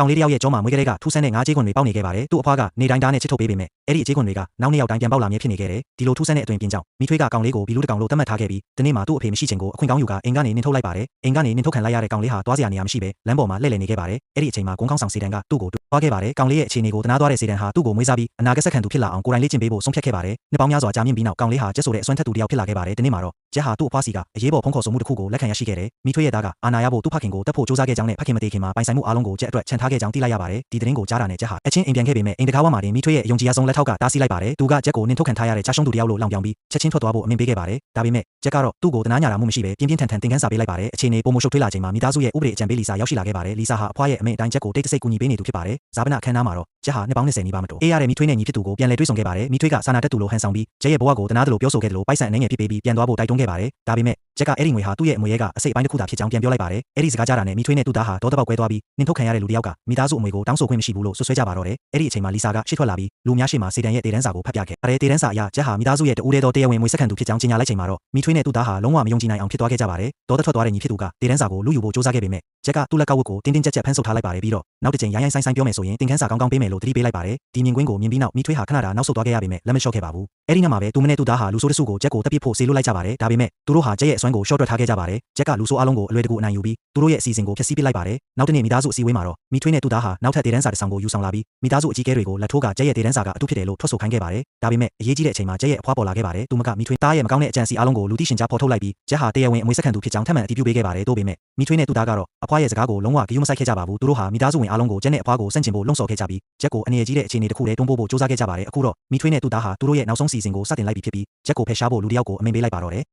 ကောင်လေးတယောက်ရဲ့ကြောမှာမွေးကလေးကထူးဆန်းတဲ့ငါးကြေးခွန်တွေပေါက်နေခဲ့ပါတယ်သူ့အဖွားကနေတိုင်းသားနဲ့ချစ်ထုတ်ပေးပေမဲ့အဲ့ဒီအကြေးခွန်တွေကနောက်နှစ်ယောက်တိုင်းပြန်ပေါက်လာမြဲဖြစ်နေခဲ့တယ်ဒီလိုထူးဆန်းတဲ့အသွင်ပြင်ကြောင့်မိထွေးကကောင်လေးကိုဘီလူးတကောင်လို့သတ်မှတ်ထားခဲ့ပြီးဒီနေ့မှာသူ့အဖေမရှိချင်ကိုအခွင့်ကောင်းယူကအိမ်ကနေနင်းထုတ်လိုက်ပါတယ်အိမ်ကနေနင်းထုတ်ခံလိုက်ရတဲ့ကောင်လေးဟာတွားစရာနေရာမရှိပဲလမ်းပေါ်မှာလှည့်လည်နေခဲ့ပါတယ်အဲ့ဒီအချိန်မှာဂုံးကောင်းဆောင်စေတန်ကသူ့ကိုတွားခဲ့ပါတယ်ကောင်လေးရဲ့အခြေအနေကိုတနာသွားတဲ့စေတန်ဟာသူ့ကိုမွေးစားပြီးအနာဂတ်ဆက်ခံသူဖြစ်လာအောင်ကိုယ်တိုင်လေ့ကျင့်ပေးဖို့ဆုံးဖြတ်ခဲ့ပါတယ်နှစ်ပေါင်းများစွာကြာမြင့်ပြီးနောက်ကောင်လေးဟာကျက်ဆိုတဲ့အစွမ်းထက်သူတယောက်ဖြစ်လာခဲ့ပါတယ်ဒီနေ့မှာတော့ကျက်ဟာသူ့အဖွားစီကအရေးပေါ်ဖုန်းခေါ်ဆိုမှုတစ်ခုကိုလက်ခံရရှိခဲ့တယ်မိထွေးရဲ့သားကအာနာရဖို့သူ့ဖခင်ကိုတက်ဖို့စူးစမ်းခဲ့ကြောင်းနဲ့ဖခင်မသေးခင်မှာပိုင်ဆိုင်မှုအားလုံးကိုကျက်အတွက်ချန်ထားခဲ့ကြောင်းသိလိုက်ရပါတယ်ဒီသတင်းကိုကြားတာနဲ့ကျက်ဟာအချင်းအိမ်ပြန်ခဲ့ပေမဲ့အိမ်တကားဝမှာတင်မိထွေးရဲ့ယုံကြည်ရဆုံးလက်ထောက်ကတားဆီးလိုက်ပါတယ်သူကကျက်ကိုနင်းထုတ်ခံထားရတဲ့ချားရှုံးသူတယောက်လို့လောင်ပြောင်ပြီးချက်ချင်းထွက်သွားဖို့အမိန့်ပေးခဲ့ပါတယ်ဒါပေမဲ့ကျက်ကတော့သူ့ကိုတနာညာတာမှုမရှိပဲပြင်းပြင်းထန်ထန်သင်ခန်းစာပေးလိုက်ပါတယ်အခြေအနေပုံမရှုပ်ထွေးလာချိန်မှာမိသားစုရဲ့ဥပဒေအကြံပေးလီစာရောက်ရှိလာခဲ့ပါတယ်လီစာဟာအဖွားရဲ့အမိန့်အတိုင်းကျက်ကိုတိတ်တဆိတ်ကူညီပေးနေသူဖြစ်ပါတယ်ဇာပနအခမ်းအနားမှာတော့ကျက်ဟာနှစ်ပေါင်း20နီးပါးမတိုအေးရတဲ့မိထွေးနဲ့ညီဖြစ်သူကိုပြန်လည်တွေ့ဆုံခဲ့ပါတယ်မိထွေးကစာနာတက်သူလိုဟန်ဆောင်ပြီးကျက်ရဲ့ဘဝကိုတနာတယ်လို့ပြောဆိုခဲ့တယ်လို့ပိုက်ဆံအနေငယ်ပြစ်ပေးပြီးပြန်သွားဖို့တိုက်တွန်းခဲ့ပါတယ်ဒါပေမဲ့ကျက်ကအဲ့ဒီငွေဟာသူ့ရဲ့အမွေရဲကအစိတ်အပိုင်းတစ်ခုသာဖြစ်ကြောင်းပြန်ပြောလိုက်ပါတယ်အဲ့ဒီစကားကြားတာနဲ့မိထွေးနဲ့သူ့သားဟာဒေါသပေါက်ကွဲသွားပြီးနင်းထုတ်ခံရတဲ့လူတစ်ယောက်ကမိသားစုအမွေကိုတောင်းဆိုခွင့်မရှိဘူးလို့ဆွဆွဲကြပါတော့တယ်အဲ့ဒီအချိန်မှာလီစာကရှေ့ထွက်လာပြီးလူများရှေ့မှာစေတန်ရဲ့တေတန်းစာကိုဖတ်ပြခဲ့ပါတယ်တေတန်းစာအရကျက်ဟာမိသားစုရဲ့တူတဲ့တရားဝင်မွေဆက်ခံသူဖြစ်ကြောင်းကြေညာလိုက်ချိန်မှာတော့မိထွေးနဲ့သူ့သားဟာလုံးဝမယုံကြည်နိုင်အောင်ဖြစ်သွားခဲ့ကြပါတယ်ဒေါသထွက်သွားတဲ့ညီဖြစ်သူကတေတန်းစာကိုလူယူဖို့စူးစမ်းခဲ့ပေမဲ့ကျက်ကသူ့လက်ကောက်ဝတ်ကိုတင်းတင်းကြပ်ကြပ်ဖမ်းဆုပ်ထားလိုက်ပါတယ်ပြီးတော့နောက်တစ်ချိန်ရိုင်းဆိုင်ပြောမယ်ဆိုရင်သင်ခန်းစာကောင်းပေးမယ်လို့သတိပေးလိုက်ပါတယ်ဒီမြင်ကွင်းကိုမြင်ပြီးနောက်မိထွေးဟာခဏတာနောက်ဆုတ်သွားခဲ့ရပေမဲ့လက်မလျှော့ခဲ့ပါဘူးအဲ့ဒီနောက်မှာပဲသူမနဲ့သူ့သားဟာလူဆိုးတစုကိုကျက်ကိုတက်ပစ်ဖို့ဆေးလွတ်လိုက်ကြပါတယ်ဒါပေမဲ့သူတို့ဟာကျက်ရဲ့အစွမ်းကိုရှော့တွက်ထားခဲ့ကြပါတယ်ကျက်ကလူဆိုးအလုံးကိုအလွယ်တကူအနိုင်ယူပြီးသူတို့ရဲ့အစီအစဉ်ကိုဖျက်ဆီးပစ်လိုက်ပါတယ်နောက်တစ်နေ့မိသားစုအစည်းအဝေးမှာတော့မိထွေးနဲ့သူ့သားဟာနောက်ထပ်တေတန်းစာတစ်ဆောင်ကိုယူဆောင်လာပြီးမိသားစုအကြီးအကဲတွေကိုလက်ထိုးကကျက်ရဲ့တေတန်းစာကအတုဖြစ်တယ်လို့ထွက်ဆိုခိုင်းခဲ့ပါတယ်ဒါပေမဲ့အရေးကြီးတဲ့အချိန်မှာကျက်ရဲ့အဖွားပေါ်လာခဲ့ပါတယ်သူမကမိထွေးသားရဲ့မကောင်းတဲ့အကြံစီအလုံးကိုလူသိရှင်ကြားဖော်ထုတ်လိုက်ပြီးကျက်ဟာတရားဝင်အမွေဆက်ခံသူဖြစ်ကြောင်းထပ်မံအတည်ပြုပေးခဲ့ပါတယ်တို့ပေမဲ့မိထွေးနဲ့သူ့သားကတော့အဖွားရဲ့စကားကိုလုံးဝဂရုမစိုက်ခဲ့ကြပါဘူးသူတို့ဟာမိသားစုဝင်အလုံးကိုကျက်နဲ့အဖွားကိုဆန့်ကျင်ဖို့လှုံ့ဆော်ခဲ့ကြပြီးကျက်ကိုအနေရကြီးတဲ့အခြေအနေတစ်ခုတည်းတွန်းပို့ဖို့စူးစမ်းခဲ့ကြပါတယ်အခုတော့မိထွေးနဲ့သူ့သားဟာသူတို့ရဲ့နောက်ဆုံးစီစဉ်ကိုစတင်လိုက်ပြီဖြစ်ပြီးကျက်ကိုဖယ်ရှားဖို့လူတစ်ယောက်ကိုအမိန့်ပေးလိုက်ပါတော့တယ်